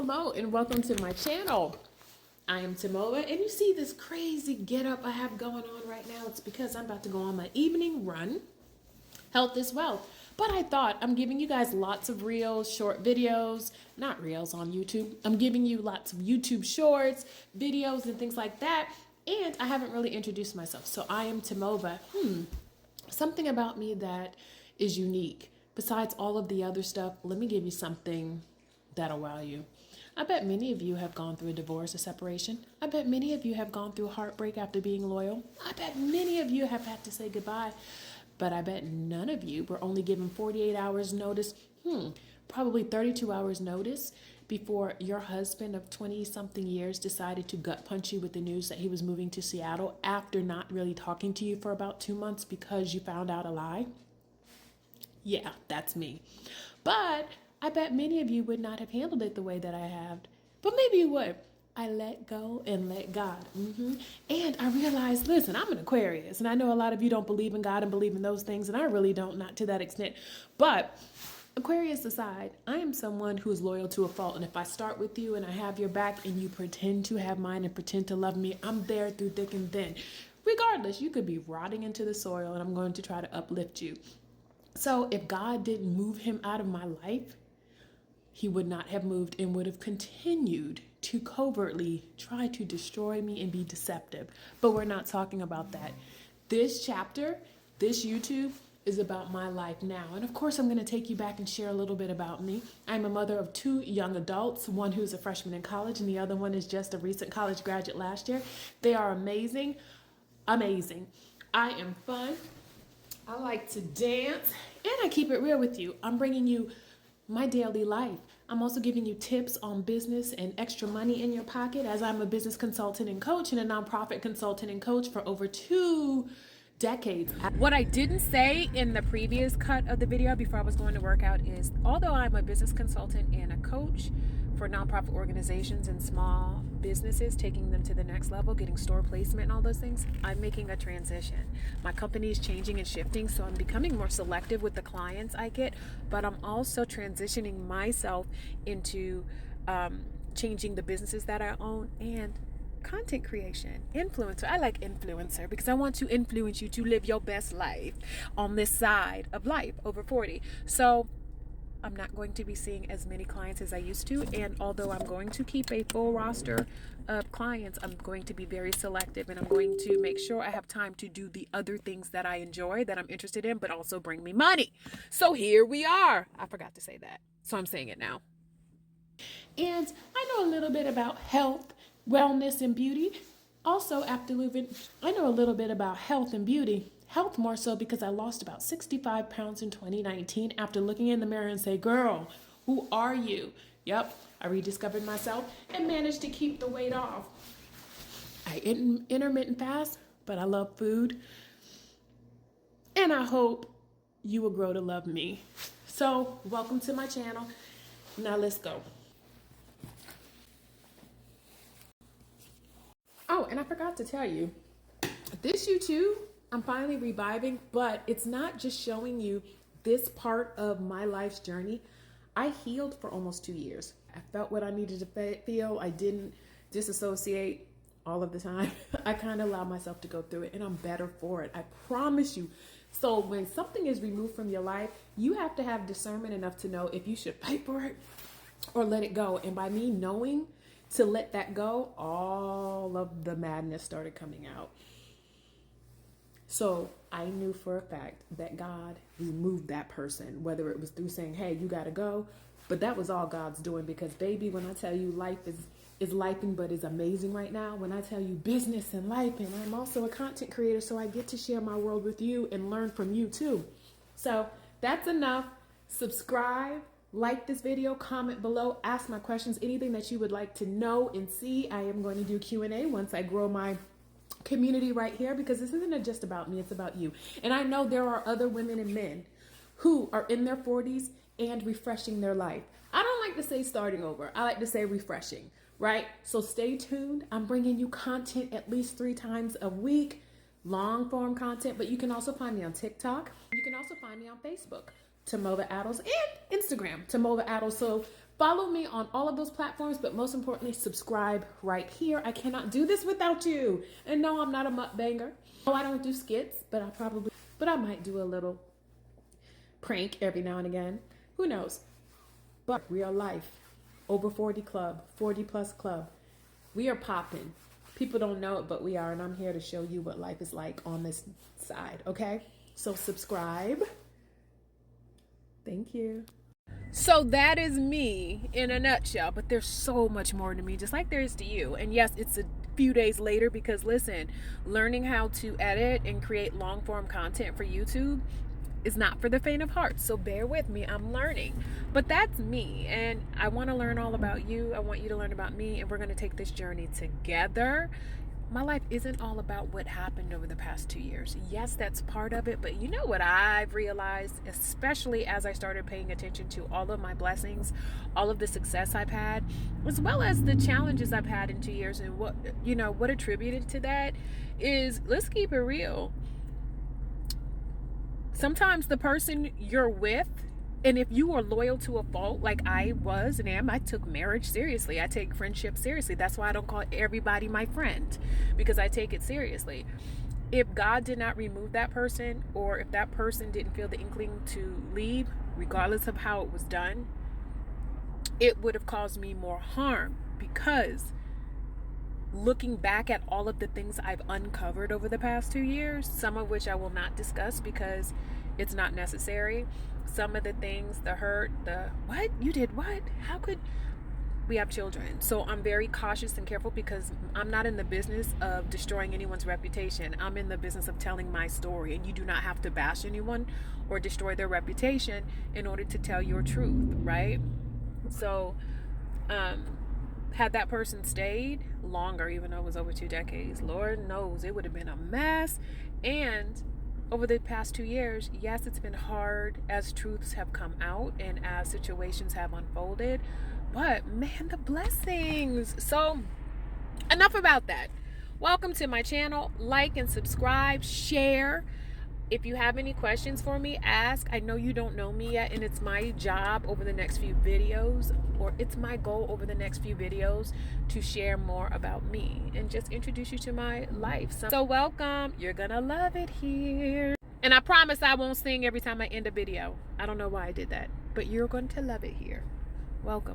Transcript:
Hello and welcome to my channel. I am Tomova, and you see this crazy get up I have going on right now. It's because I'm about to go on my evening run. Health is wealth. But I thought I'm giving you guys lots of reels, short videos, not reels on YouTube. I'm giving you lots of YouTube shorts, videos, and things like that. And I haven't really introduced myself. So I am Tomova. Something about me that is unique. Besides all of the other stuff, let me give you something that'll wow you. I bet many of you have gone through a divorce or separation. I bet many of you have gone through heartbreak after being loyal. I bet many of you have had to say goodbye. But I bet none of you were only given 48 hours notice, probably 32 hours notice before your husband of 20-something years decided to gut punch you with the news that he was moving to Seattle after not really talking to you for about 2 months because you found out a lie. Yeah, that's me. But I bet many of you would not have handled it the way that I have. But maybe you would. I let go and let God. And I realized, listen, I'm an Aquarius. And I know a lot of you don't believe in God and believe in those things. And I really don't, not to that extent. But Aquarius aside, I am someone who is loyal to a fault. And if I start with you and I have your back and you pretend to have mine and pretend to love me, I'm there through thick and thin. Regardless, you could be rotting into the soil and I'm going to try to uplift you. So if God didn't move him out of my life, he would not have moved and would have continued to covertly try to destroy me and be deceptive. But we're not talking about that. This chapter, this YouTube, is about my life now. And of course, I'm going to take you back and share a little bit about me. I'm a mother of 2 young adults, one who's a freshman in college and the other one is just a recent college graduate last year. They are amazing. Amazing. I am fun. I like to dance, and I keep it real with you. I'm bringing you my daily life. I'm also giving you tips on business and extra money in your pocket, as I'm a business consultant and coach and a nonprofit consultant and coach for over 2 decades. What I didn't say in the previous cut of the video before I was going to work out is, although I'm a business consultant and a coach for nonprofit organizations and small businesses, taking them to the next level, getting store placement and all those things, I'm making a transition. My company is changing and shifting, so I'm becoming more selective with the clients I get, but I'm also transitioning myself into changing the businesses that I own and content creation. Influencer. I like influencer because I want to influence you to live your best life on this side of life over 40. So I'm not going to be seeing as many clients as I used to, and although I'm going to keep a full roster of clients, I'm going to be very selective, and I'm going to make sure I have time to do the other things that I enjoy, that I'm interested in, but also bring me money. So here we are. I forgot to say that, so I'm saying it now. And I know a little bit about health, wellness, and beauty. Also, after living, I know a little bit about health and beauty. Health more so because I lost about 65 pounds in 2019 after looking in the mirror and say, girl, who are you? Yep, I rediscovered myself and managed to keep the weight off. I intermittent fast, but I love food. And I hope you will grow to love me. So welcome to my channel. Now let's go. Oh, and I forgot to tell you, this YouTube, I'm finally reviving, but it's not just showing you this part of my life's journey. I healed for almost 2 years. I felt what I needed to feel. I didn't disassociate all of the time. I kind of allowed myself to go through it, and I'm better for it. I promise you. So when something is removed from your life, you have to have discernment enough to know if you should fight for it or let it go. And by me knowing to let that go, all of the madness started coming out. So I knew for a fact that God removed that person, whether it was through saying, hey, you got to go. But that was all God's doing, because baby, when I tell you life is lifing, but is amazing right now. When I tell you business and life, and I'm also a content creator, so I get to share my world with you and learn from you too. So that's enough. Subscribe, like this video, comment below, ask my questions, anything that you would like to know and see. I am going to do Q&A once I grow my community right here, because this isn't just about me, it's about you. And I know there are other women and men who are in their 40s and refreshing their life. I don't like to say starting over. I like to say refreshing, right? So stay tuned. I'm bringing you content at least 3 times a week, long form content, but you can also find me on TikTok. You can also find me on Facebook, Tomova Adels, and Instagram, Tomova Adels. So Follow me on all of those platforms, but most importantly, subscribe right here. I cannot do this without you. And no, I'm not a mukbanger. No, I don't do skits, but I might do a little prank every now and again. Who knows? But real life, over 40 club, 40 plus club. We are popping. People don't know it, but we are, and I'm here to show you what life is like on this side, okay? So subscribe. Thank you. So that is me in a nutshell, but there's so much more to me, just like there is to you. And yes, it's a few days later because listen, learning how to edit and create long form content for YouTube is not for the faint of heart. So bear with me, I'm learning. But that's me, and I want to learn all about you. I want you to learn about me, and we're going to take this journey together. My life isn't all about what happened over the past 2 years. Yes, that's part of it, but you know what I've realized, especially as I started paying attention to all of my blessings, all of the success I've had, as well as the challenges I've had in 2 years, and what attributed to that is, let's keep it real. Sometimes the person you're with, and if you are loyal to a fault like I was and am, I took marriage seriously. I take friendship seriously. That's why I don't call everybody my friend, because I take it seriously. If God did not remove that person, or if that person didn't feel the inkling to leave, regardless of how it was done, it would have caused me more harm, because looking back at all of the things I've uncovered over the past 2 years, some of which I will not discuss because it's not necessary. Some of the things, the hurt, what? You did what? How could we have children? So I'm very cautious and careful because I'm not in the business of destroying anyone's reputation. I'm in the business of telling my story, and you do not have to bash anyone or destroy their reputation in order to tell your truth, right? So, had that person stayed longer, even though it was over 2 decades, Lord knows it would have been a mess. And over the past 2 years, yes, it's been hard as truths have come out and as situations have unfolded, but man, the blessings. So enough about that. Welcome to my channel. Like and subscribe, share. If you have any questions for me, ask. I know you don't know me yet, and it's my job over the next few videos, or it's my goal over the next few videos, to share more about me and just introduce you to my life. So welcome. You're gonna love it here. And I promise I won't sing every time I end a video. I don't know why I did that, but you're going to love it here. Welcome.